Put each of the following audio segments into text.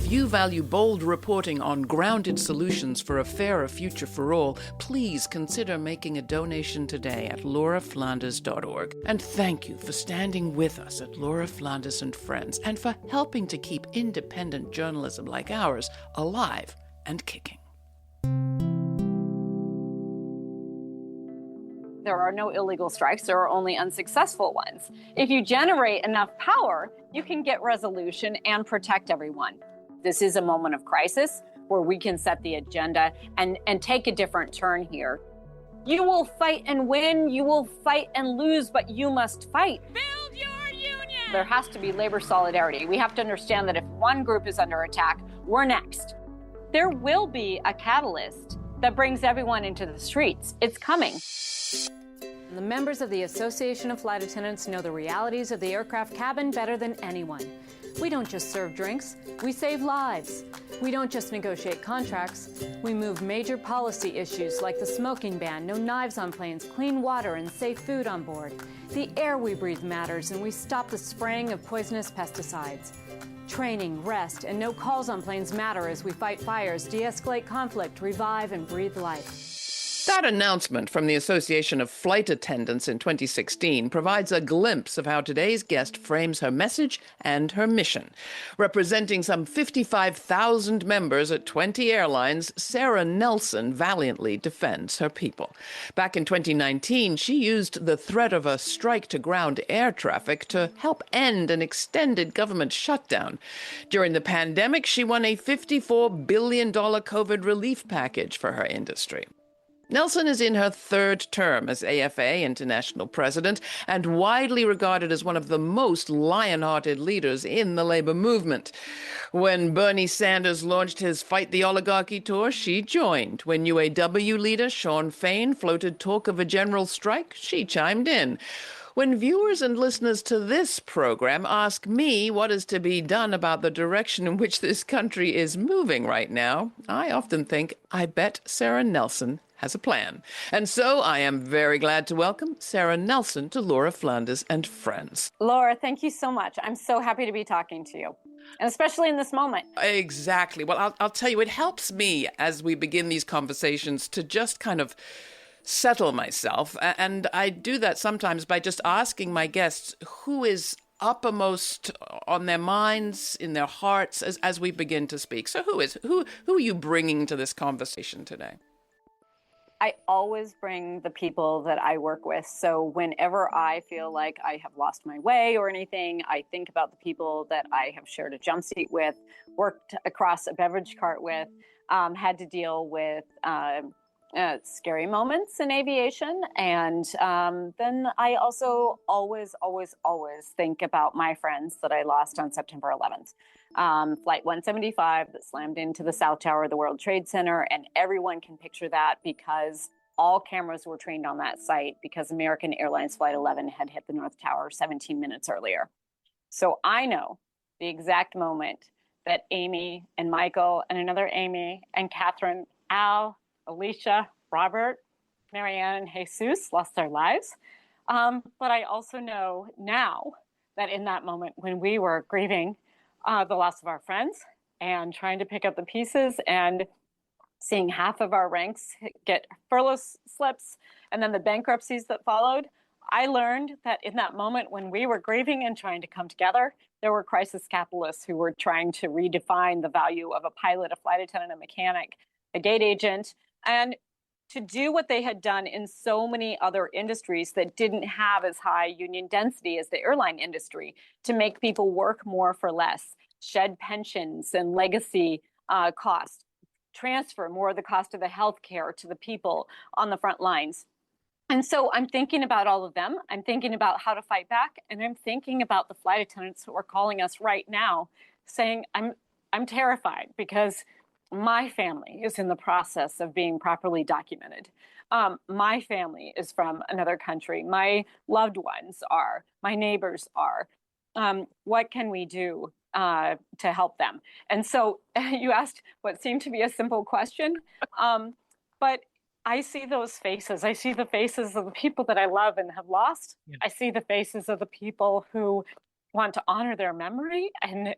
If you value bold reporting on grounded solutions for a fairer future for all, please consider making a donation today at lauraflanders.org. And thank you for standing with us at Laura Flanders and Friends and for helping to keep independent journalism like ours alive and kicking. There are no illegal strikes, there are only unsuccessful ones. If you generate enough power, you can get resolution and protect everyone. This is a moment of crisis where we can set the agenda and take a different turn here. You will fight and win, you will fight and lose, but you must fight. Build your union! There has to be labor solidarity. We have to understand that if one group is under attack, we're next. There will be a catalyst that brings everyone into the streets. It's coming. The members of the Association of Flight Attendants know the realities of the aircraft cabin better than anyone. We don't just serve drinks, we save lives. We don't just negotiate contracts, we move major policy issues like the smoking ban, no knives on planes, clean water, and safe food on board. The air we breathe matters, and we stop the spraying of poisonous pesticides. Training, rest, and no calls on planes matter as we fight fires, de-escalate conflict, revive, and breathe life. That announcement from the Association of Flight Attendants in 2016 provides a glimpse of how today's guest frames her message and her mission. Representing some 55,000 members at 20 airlines, Sara Nelson valiantly defends her people. Back in 2019, she used the threat of a strike to ground air traffic to help end an extended government shutdown. During the pandemic, she won a $54 billion COVID relief package for her industry. Nelson is in her third term as AFA International President and widely regarded as one of the most lion-hearted leaders in the labor movement. When Bernie Sanders launched his Fight the Oligarchy tour, she joined. When UAW leader Shawn Fain floated talk of a general strike, she chimed in. When viewers and listeners to this program ask me what is to be done about the direction in which this country is moving right now, I often think, I bet Sara Nelson has a plan. And so I am very glad to welcome Sara Nelson to Laura Flanders and Friends. Laura, thank you so much. I'm so happy to be talking to you, and especially in this moment. Exactly. Well, I'll tell you, it helps me as we begin these conversations to just kind of settle myself. And I do that sometimes by just asking my guests who is uppermost on their minds, in their hearts, as we begin to speak. So who are you bringing to this conversation today? I always bring the people that I work with. So whenever I feel like I have lost my way or anything, I think about the people that I have shared a jump seat with, worked across a beverage cart with, had to deal with scary moments in aviation. And then I also always think about my friends that I lost on September 11th. Flight 175 that slammed into the South Tower of the World Trade Center. And everyone can picture that because all cameras were trained on that site because American Airlines Flight 11 had hit the North Tower 17 minutes earlier. So I know the exact moment that Amy and Michael and another Amy and Catherine, Al, Alicia, Robert, Marianne, and Jesus lost their lives. But I also know now that in that moment when we were grieving the loss of our friends and trying to pick up the pieces and seeing half of our ranks get furlough slips and then the bankruptcies that followed, I learned that in that moment when we were grieving and trying to come together, there were crisis capitalists who were trying to redefine the value of a pilot, a flight attendant, a mechanic, a gate agent, and to do what they had done in so many other industries that didn't have as high union density as the airline industry, to make people work more for less, shed pensions and legacy costs, transfer more of the cost of the healthcare to the people on the front lines. And so I'm thinking about all of them. I'm thinking about how to fight back. And I'm thinking about the flight attendants who are calling us right now saying, I'm terrified because my family is in the process of being properly documented. My family is from another country. My loved ones are, my neighbors are. What can we do to help them? And so you asked what seemed to be a simple question, but I see those faces. I see the faces of the people that I love and have lost. Yeah. I see the faces of the people who want to honor their memory and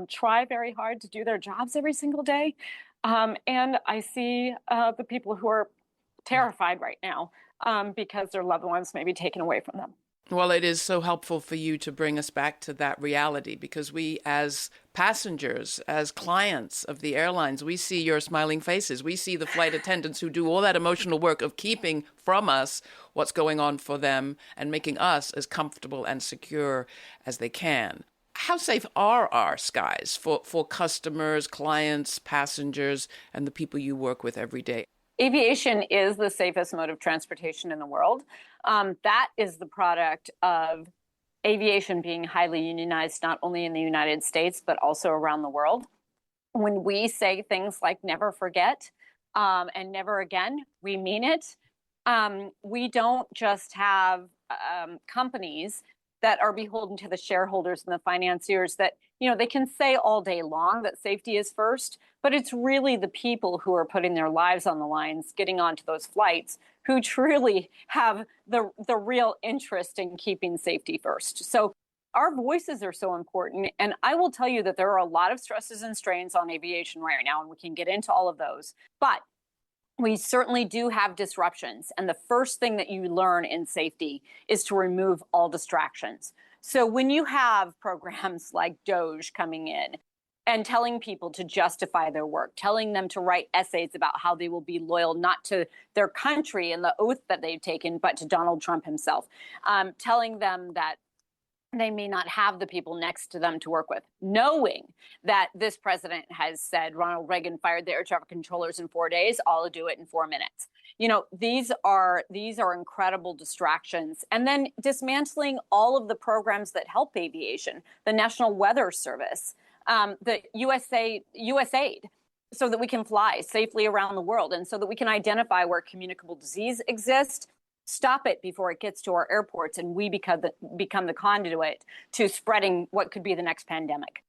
try very hard to do their jobs every single day. And I see the people who are terrified right now because their loved ones may be taken away from them. Well, it is so helpful for you to bring us back to that reality, because we, as passengers, as clients of the airlines, we see your smiling faces. We see the flight attendants who do all that emotional work of keeping from us what's going on for them and making us as comfortable and secure as they can. How safe are our skies for customers, clients, passengers, and the people you work with every day? Aviation is the safest mode of transportation in the world. That is the product of aviation being highly unionized, not only in the United States, but also around the world. When we say things like never forget and never again, we mean it. We don't just have companies that are beholden to the shareholders and the financiers that, they can say all day long that safety is first, but it's really the people who are putting their lives on the lines, getting onto those flights, who truly have the real interest in keeping safety first. So our voices are so important. And I will tell you that there are a lot of stresses and strains on aviation right now, and we can get into all of those. But we certainly do have disruptions. And the first thing that you learn in safety is to remove all distractions. So when you have programs like DOGE coming in and telling people to justify their work, telling them to write essays about how they will be loyal not to their country and the oath that they've taken, but to Donald Trump himself, telling them that they may not have the people next to them to work with, knowing that this president has said Ronald Reagan fired the air traffic controllers in 4 days, I'll do it in 4 minutes. These are incredible distractions. And then dismantling all of the programs that help aviation, the National Weather Service, the USAID, so that we can fly safely around the world and so that we can identify where communicable disease exists, stop it before it gets to our airports, and we become the conduit to spreading what could be the next pandemic.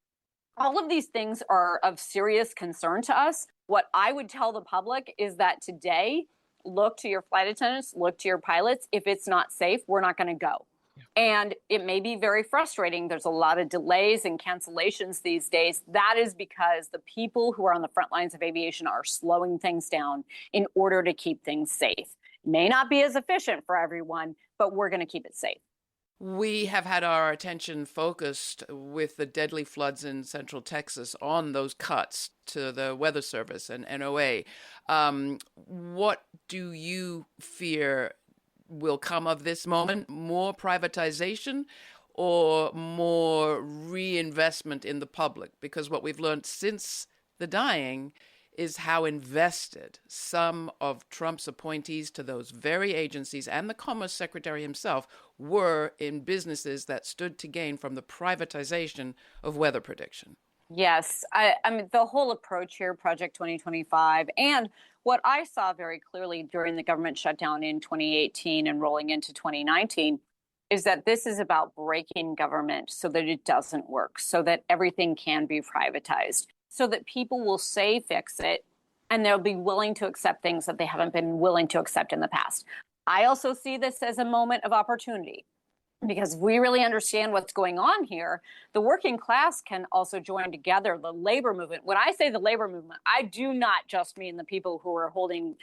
All of these things are of serious concern to us. What I would tell the public is that today, look to your flight attendants, look to your pilots. If it's not safe, we're not going to go. And it may be very frustrating. There's a lot of delays and cancellations these days. That is because the people who are on the front lines of aviation are slowing things down in order to keep things safe. May not be as efficient for everyone, but we're going to keep it safe. We have had our attention focused with the deadly floods in central Texas on those cuts to the Weather Service and NOA. What do you fear will come of this moment? More privatization or more reinvestment in the public? Because what we've learned since the dying is how invested some of Trump's appointees to those very agencies and the Commerce Secretary himself were in businesses that stood to gain from the privatization of weather prediction. Yes. I mean, the whole approach here, Project 2025, and what I saw very clearly during the government shutdown in 2018 and rolling into 2019 is that this is about breaking government so that it doesn't work, so that everything can be privatized, so that people will say fix it, and they'll be willing to accept things that they haven't been willing to accept in the past. I also see this as a moment of opportunity, because if we really understand what's going on here, the working class can also join together, the labor movement. When I say the labor movement, I do not just mean the people who are holding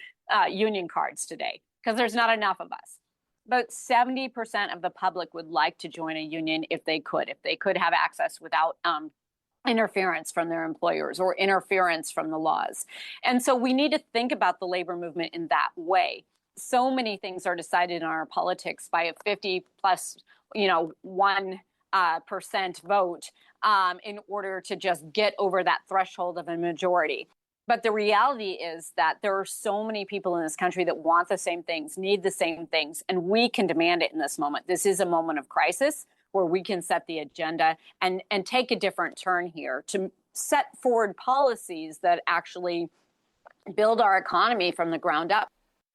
union cards today, because there's not enough of us. About 70% of the public would like to join a union if they could have access without interference from their employers or interference from the laws. And so we need to think about the labor movement in that way. So many things are decided in our politics by a 50 plus, 1% vote in order to just get over that threshold of a majority. But the reality is that there are so many people in this country that want the same things, need the same things, and we can demand it in this moment. This is a moment of crisis where we can set the agenda and take a different turn here to set forward policies that actually build our economy from the ground up.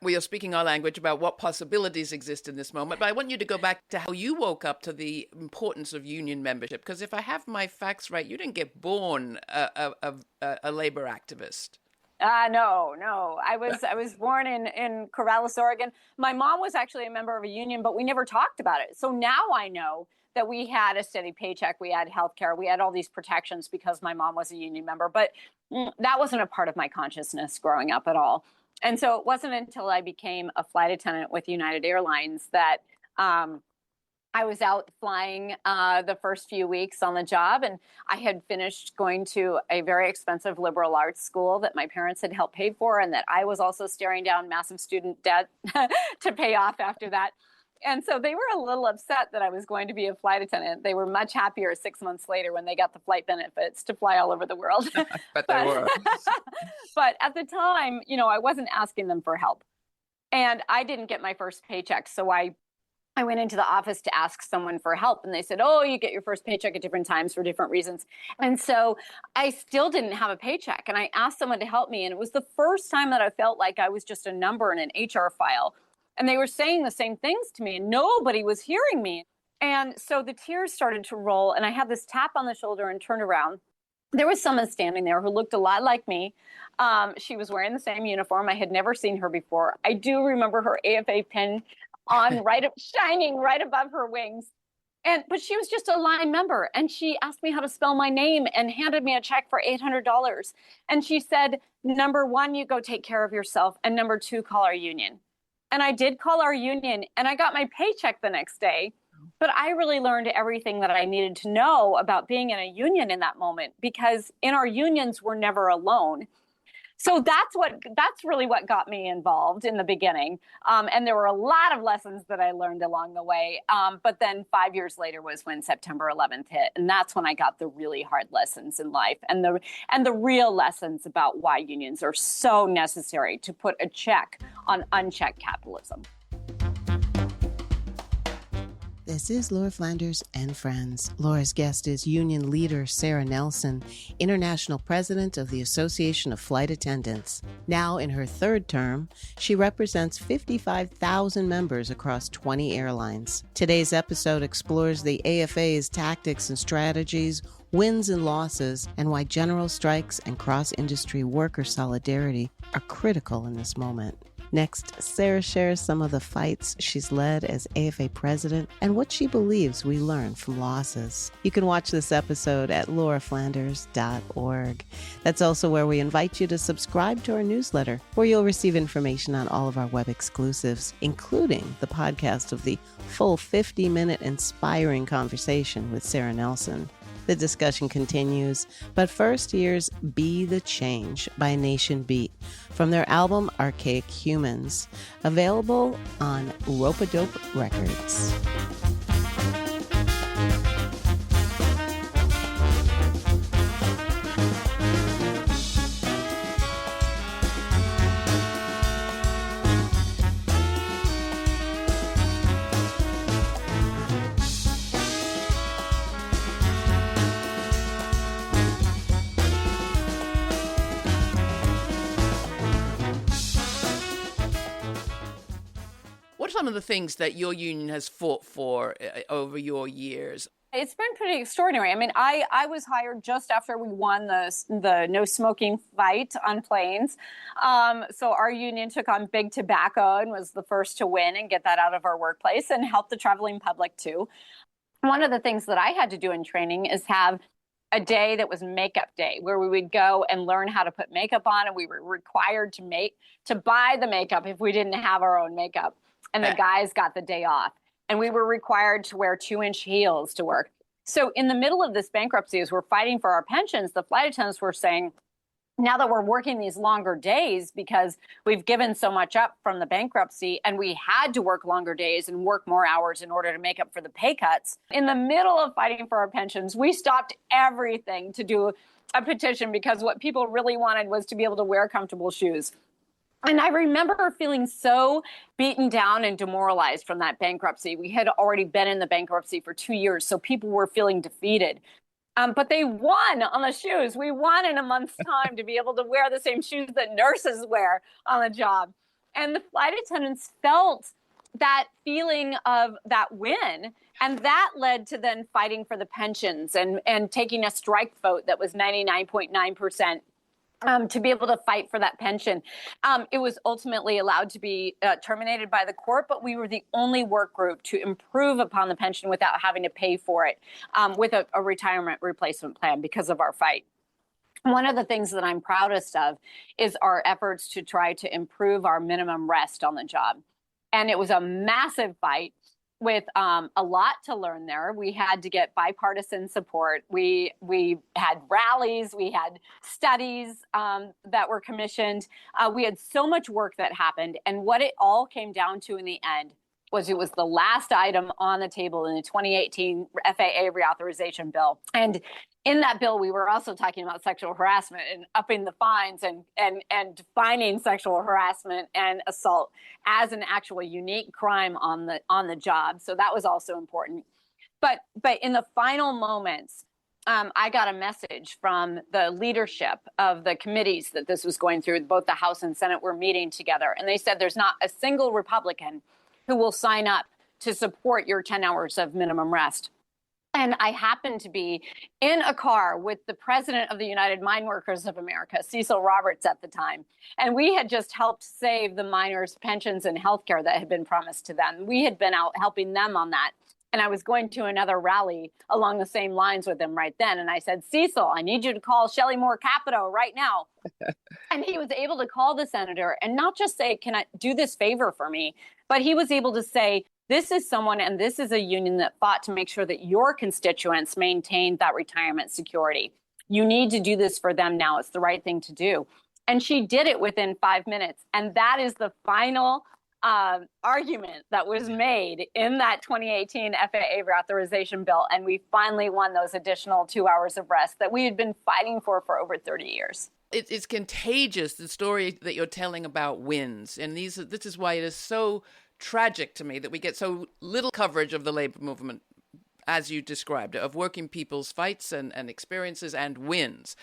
We are speaking our language about what possibilities exist in this moment, but I want you to go back to how you woke up to the importance of union membership, because if I have my facts right, you didn't get born a labor activist. No. I was born in Corvallis, Oregon. My mom was actually a member of a union, but we never talked about it. So now I know that we had a steady paycheck, we had healthcare, we had all these protections because my mom was a union member, but that wasn't a part of my consciousness growing up at all. And so it wasn't until I became a flight attendant with United Airlines that I was out flying the first few weeks on the job, and I had finished going to a very expensive liberal arts school that my parents had helped pay for, and that I was also staring down massive student debt to pay off after that. And so they were a little upset that I was going to be a flight attendant. They were much happier 6 months later when they got the flight benefits to fly all over the world. But they were. But at the time, I wasn't asking them for help. And I didn't get my first paycheck. So I went into the office to ask someone for help, and they said, oh, you get your first paycheck at different times for different reasons. And so I still didn't have a paycheck, and I asked someone to help me. And it was the first time that I felt like I was just a number in an HR file. And they were saying the same things to me, and nobody was hearing me. And so the tears started to roll, and I had this tap on the shoulder and turned around. There was someone standing there who looked a lot like me. She was wearing the same uniform. I had never seen her before. I do remember her AFA pin on shining right above her wings. But she was just a line member, and she asked me how to spell my name and handed me a check for $800. And she said, number one, you go take care of yourself, and number two, call our union. And I did call our union, and I got my paycheck the next day. But I really learned everything that I needed to know about being in a union in that moment, because in our unions, we're never alone. So that's really what got me involved in the beginning. And there were a lot of lessons that I learned along the way. But then 5 years later was when September 11th hit. And that's when I got the really hard lessons in life and the real lessons about why unions are so necessary to put a check on unchecked capitalism. This is Laura Flanders and Friends. Laura's guest is union leader Sara Nelson, international president of the Association of Flight Attendants. Now in her third term, she represents 55,000 members across 20 airlines. Today's episode explores the AFA's tactics and strategies, wins and losses, and why general strikes and cross-industry worker solidarity are critical in this moment. Next, Sara shares some of the fights she's led as AFA president and what she believes we learn from losses. You can watch this episode at lauraflanders.org. That's also where we invite you to subscribe to our newsletter, where you'll receive information on all of our web exclusives, including the podcast of the full 50-minute inspiring conversation with Sara Nelson. The discussion continues, but first here's Be the Change by Nation Beat from their album Archaic Humans, available on Rope-A-Dope Records. What are some of the things that your union has fought for over your years? It's been pretty extraordinary. I mean, I was hired just after we won the no smoking fight on planes. So our union took on big tobacco and was the first to win and get that out of our workplace and help the traveling public too. One of the things that I had to do in training is have a day that was makeup day, where we would go and learn how to put makeup on, and we were required to buy the makeup if we didn't have our own makeup. And the guys got the day off. And we were required to wear 2-inch heels to work. So in the middle of this bankruptcy, as we're fighting for our pensions, the flight attendants were saying, now that we're working these longer days because we've given so much up from the bankruptcy and we had to work longer days and work more hours in order to make up for the pay cuts. In the middle of fighting for our pensions, we stopped everything to do a petition because what people really wanted was to be able to wear comfortable shoes. And I remember feeling so beaten down and demoralized from that bankruptcy. We had already been in the bankruptcy for 2 years, so people were feeling defeated. But they won on the shoes. We won in a month's time to be able to wear the same shoes that nurses wear on the job. And the flight attendants felt that feeling of that win. And that led to then fighting for the pensions and taking a strike vote that was 99.9%. to be able to fight for that pension. It was ultimately allowed to be terminated by the court, but we were the only work group to improve upon the pension without having to pay for it with a retirement replacement plan because of our fight. One of the things that I'm proudest of is our efforts to try to improve our minimum rest on the job. And it was a massive fight with a lot to learn there. We had to get bipartisan support. We had rallies, we had studies that were commissioned. We had so much work that happened. And what it all came down to in the end was it was the last item on the table in the 2018 FAA reauthorization bill. And in that bill, we were also talking about sexual harassment and upping the fines and defining sexual harassment and assault as an actual unique crime on the job. So that was also important. But in the final moments, I got a message from the leadership of the committees that this was going through. Both the House and Senate were meeting together, and they said there's not a single Republican who will sign up to support your 10 hours of minimum rest. And I happened to be in a car with the president of the United Mine Workers of America, Cecil Roberts, at the time. And we had just helped save the miners' pensions and health care that had been promised to them. We had been out helping them on that. And I was going to another rally along the same lines with him right then. And I said, Cecil, I need you to call Shelley Moore Capito right now. And he was able to call the senator and not just say, can I do this favor for me? But he was able to say, this is someone and this is a union that fought to make sure that your constituents maintained that retirement security. You need to do this for them now. It's the right thing to do. And she did it within 5 minutes. And that is the final argument that was made in that 2018 FAA reauthorization bill. And we finally won those additional 2 hours of rest that we had been fighting for over 30 years. It's contagious, the story that you're telling about wins. And this is why it is so tragic to me that we get so little coverage of the labor movement, as you described, of working people's fights and experiences and wins.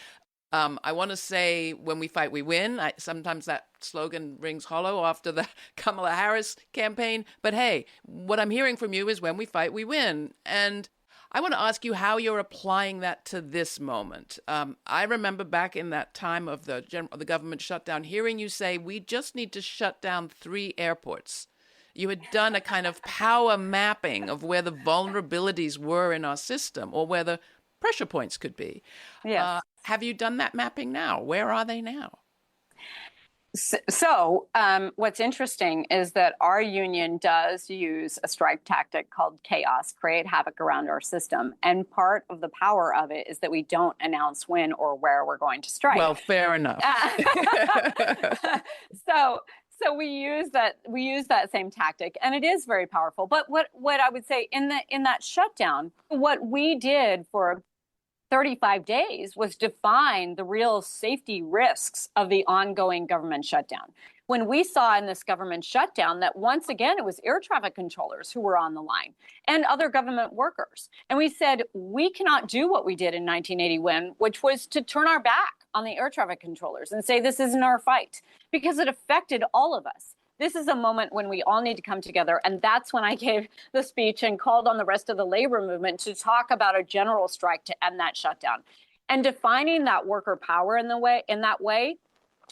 I want to say, when we fight, we win. Sometimes that slogan rings hollow after the Kamala Harris campaign. But hey, what I'm hearing from you is when we fight, we win. And I want to ask you how you're applying that to this moment. I remember back in that time of the government shutdown, hearing you say, we just need to shut down 3 airports. You had done a kind of power mapping of where the vulnerabilities were in our system or where the pressure points could be. Yes. Have you done that mapping now? Where are they now? So what's interesting is that our union does use a strike tactic called chaos, create havoc around our system. And part of the power of it is that we don't announce when or where we're going to strike. Well, fair enough. So we use that same tactic, and it is very powerful. But what I would say in that shutdown, what we did for 35 days was define the real safety risks of the ongoing government shutdown. When we saw in this government shutdown that once again, it was air traffic controllers who were on the line and other government workers. And we said, we cannot do what we did in 1981, which was to turn our back on the air traffic controllers and say, this isn't our fight, because it affected all of us. This is a moment when we all need to come together. And that's when I gave the speech and called on the rest of the labor movement to talk about a general strike to end that shutdown. And defining that worker power in that way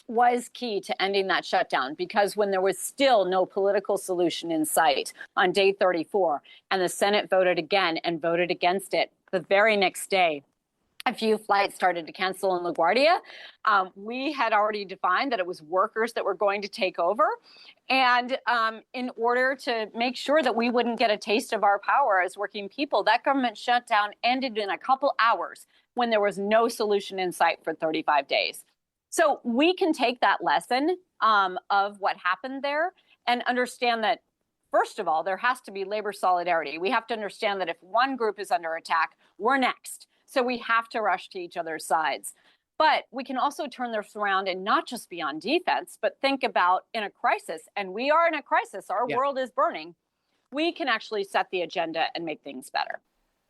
was key to ending that shutdown, because when there was still no political solution in sight on day 34, and the Senate voted again and voted against it the very next day, a few flights started to cancel in LaGuardia. We had already defined that it was workers that were going to take over. And in order to make sure that we wouldn't get a taste of our power as working people, that government shutdown ended in a couple hours when there was no solution in sight for 35 days. So we can take that lesson of what happened there and understand that, first of all, there has to be labor solidarity. We have to understand that if one group is under attack, we're next. So we have to rush to each other's sides. But we can also turn this around and not just be on defense, but think about in a crisis. And we are in a crisis. Our world is burning. We can actually set the agenda and make things better.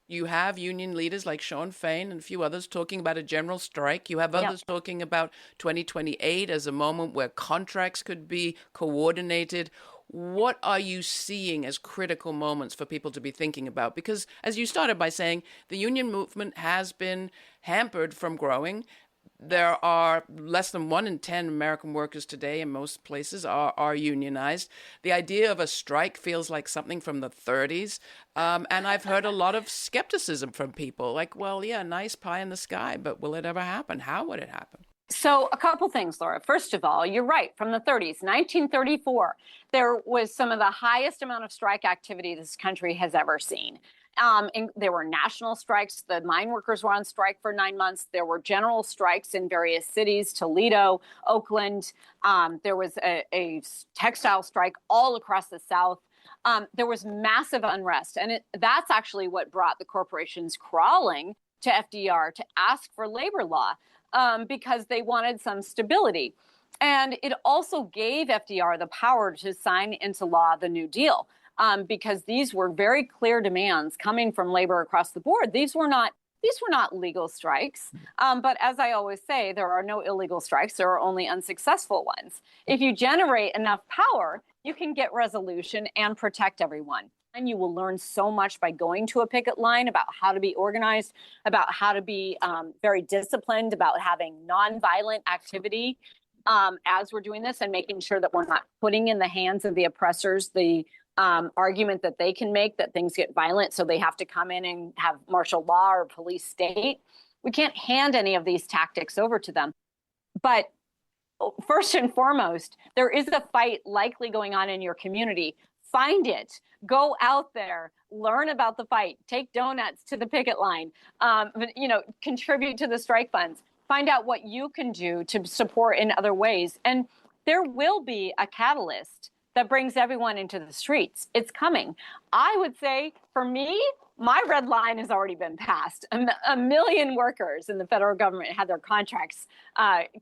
You have union leaders like Shawn Fain and a few others talking about a general strike. You have others talking about 2028 as a moment where contracts could be coordinated. What are you seeing as critical moments for people to be thinking about? Because as you started by saying, the union movement has been hampered from growing. There are less than 1 in 10 American workers today in most places are unionized. The idea of a strike feels like something from the 30s. And I've heard a lot of skepticism from people like, well, yeah, nice pie in the sky, but will it ever happen? How would it happen? So a couple things, Laura. First of all, you're right. From the 30s, 1934, there was some of the highest amount of strike activity this country has ever seen. And there were national strikes. The mine workers were on strike for 9 months. There were general strikes in various cities, Toledo, Oakland. There was a textile strike all across the South. There was massive unrest. And that's actually what brought the corporations crawling to FDR to ask for labor law because they wanted some stability. And it also gave FDR the power to sign into law the New Deal. Because these were very clear demands coming from labor across the board. These were not legal strikes. But as I always say, there are no illegal strikes. There are only unsuccessful ones. If you generate enough power, you can get resolution and protect everyone. And you will learn so much by going to a picket line about how to be organized, about how to be very disciplined, about having nonviolent activity as we're doing this and making sure that we're not putting in the hands of the oppressors the argument that they can make that things get violent, so they have to come in and have martial law or police state. We can't hand any of these tactics over to them. But first and foremost, there is a fight likely going on in your community. Find it. Go out there. Learn about the fight. Take donuts to the picket line. Contribute to the strike funds. Find out what you can do to support in other ways. And there will be a catalyst that brings everyone into the streets. It's coming. I would say, for me, my red line has already been passed. A million workers in the federal government had their contracts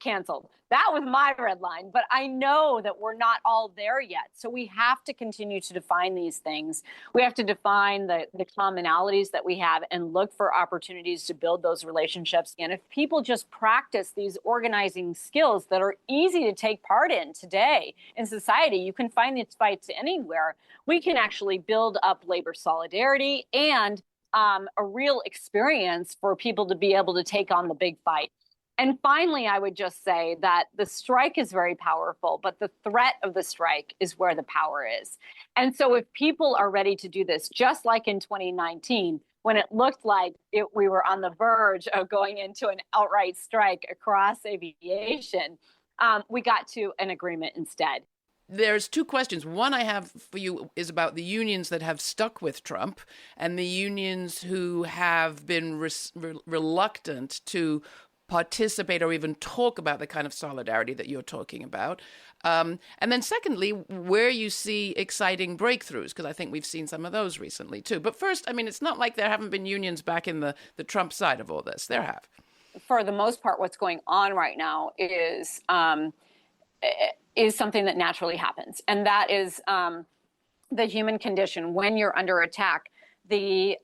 canceled. That was my red line. But I know that we're not all there yet. So we have to continue to define these things. We have to define the commonalities that we have and look for opportunities to build those relationships. And if people just practice these organizing skills that are easy to take part in today in society, you can find these fights anywhere. We can actually build up labor solidarity and a real experience for people to be able to take on the big fight. And finally, I would just say that the strike is very powerful, but the threat of the strike is where the power is. And so if people are ready to do this, just like in 2019, when it looked like we were on the verge of going into an outright strike across aviation, we got to an agreement instead. There's two questions. One I have for you is about the unions that have stuck with Trump and the unions who have been reluctant to participate or even talk about the kind of solidarity that you're talking about. And then secondly, where you see exciting breakthroughs, because I think we've seen some of those recently too. But first, I mean, it's not like there haven't been unions back in the Trump side of all this. There have. For the most part, what's going on right now is something that naturally happens. And that is the human condition. When you're under attack, the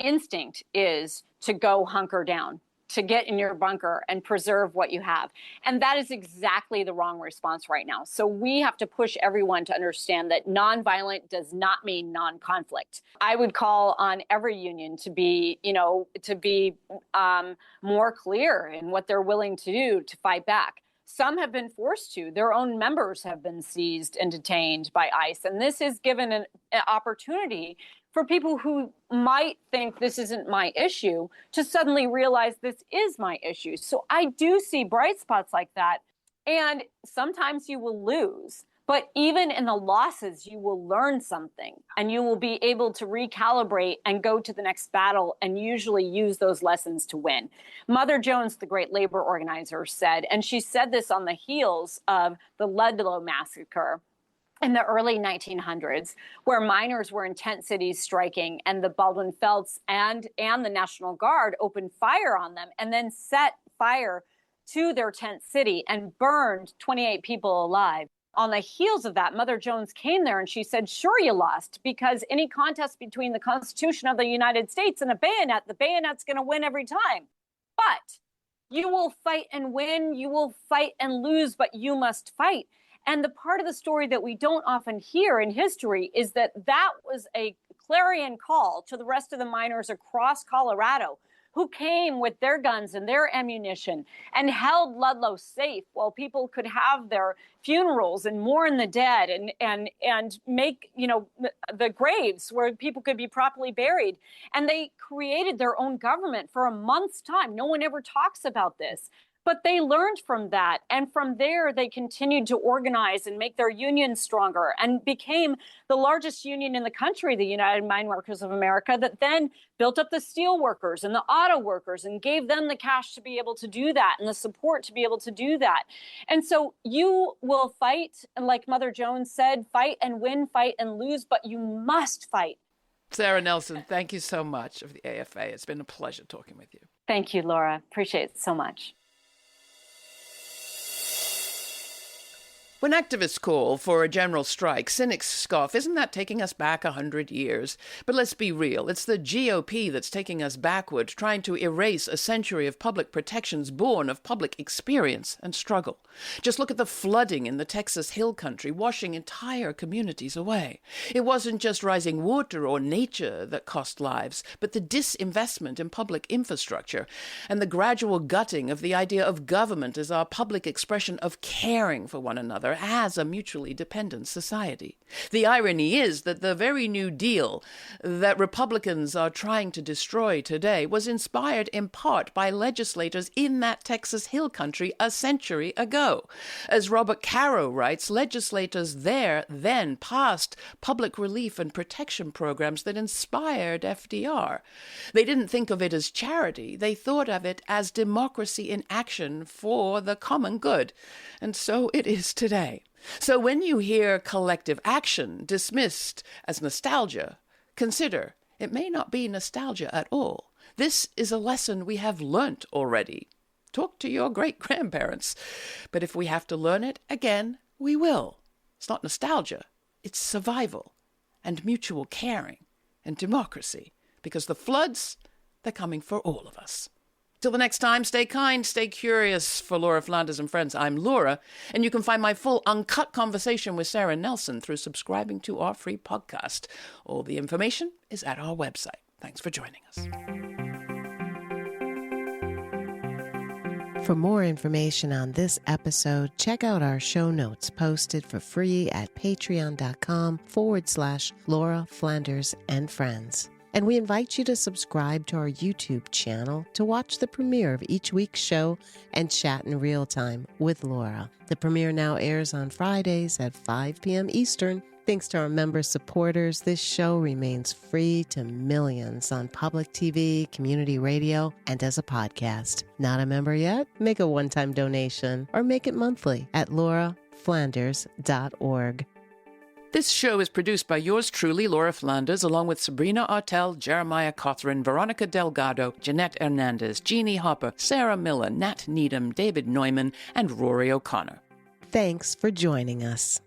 instinct is to go hunker down, to get in your bunker and preserve what you have. And that is exactly the wrong response right now. So we have to push everyone to understand that nonviolent does not mean non-conflict. I would call on every union to be more clear in what they're willing to do to fight back. Some have been forced to. Their own members have been seized and detained by ICE. And this has given an opportunity for people who might think this isn't my issue to suddenly realize this is my issue. So I do see bright spots like that. And sometimes you will lose. But even in the losses, you will learn something and you will be able to recalibrate and go to the next battle and usually use those lessons to win. Mother Jones, the great labor organizer, said, and she said this on the heels of the Ludlow massacre in the early 1900s, where miners were in tent cities striking, and the Baldwin Felts and the National Guard opened fire on them and then set fire to their tent city and burned 28 people alive. On the heels of that, Mother Jones came there and she said, sure, you lost, because any contest between the Constitution of the United States and a bayonet, the bayonet's going to win every time. But you will fight and win, you will fight and lose, but you must fight. And the part of the story that we don't often hear in history is that that was a clarion call to the rest of the miners across Colorado who came with their guns and their ammunition and held Ludlow safe while people could have their funerals and mourn the dead and make, the graves where people could be properly buried. And they created their own government for a month's time. No one ever talks about this. But they learned from that. And from there, they continued to organize and make their unions stronger and became the largest union in the country, the United Mine Workers of America, that then built up the steel workers and the auto workers and gave them the cash to be able to do that and the support to be able to do that. And so you will fight, and like Mother Jones said, fight and win, fight and lose, but you must fight. Sara Nelson, thank you so much of the AFA. It's been a pleasure talking with you. Thank you, Laura. Appreciate it so much. When activists call for a general strike, cynics scoff, isn't that taking us back 100 years? But let's be real, it's the GOP that's taking us backward, trying to erase a century of public protections born of public experience and struggle. Just look at the flooding in the Texas Hill Country, washing entire communities away. It wasn't just rising water or nature that cost lives, but the disinvestment in public infrastructure and the gradual gutting of the idea of government as our public expression of caring for one another as a mutually dependent society. The irony is that the very New Deal that Republicans are trying to destroy today was inspired in part by legislators in that Texas Hill Country a century ago. As Robert Caro writes, legislators there then passed public relief and protection programs that inspired FDR. They didn't think of it as charity. They thought of it as democracy in action for the common good. And so it is today. So when you hear collective action dismissed as nostalgia, consider it may not be nostalgia at all. This is a lesson we have learnt already. Talk to your great-grandparents. But if we have to learn it again, we will. It's not nostalgia. It's survival and mutual caring and democracy. Because the floods, they're coming for all of us. Till the next time, stay kind, stay curious. For Laura Flanders and friends, I'm Laura, and you can find my full uncut conversation with Sara Nelson through subscribing to our free podcast. All the information is at our website. Thanks for joining us. For more information on this episode, check out our show notes posted for free at patreon.com/Laura Flanders and Friends. And we invite you to subscribe to our YouTube channel to watch the premiere of each week's show and chat in real time with Laura. The premiere now airs on Fridays at 5 p.m. Eastern. Thanks to our member supporters, this show remains free to millions on public TV, community radio, and as a podcast. Not a member yet? Make a one-time donation or make it monthly at lauraflanders.org. This show is produced by yours truly, Laura Flanders, along with Sabrina Artel, Jeremiah Cothran, Veronica Delgado, Jeanette Hernandez, Jeannie Hopper, Sarah Miller, Nat Needham, David Neumann, and Rory O'Connor. Thanks for joining us.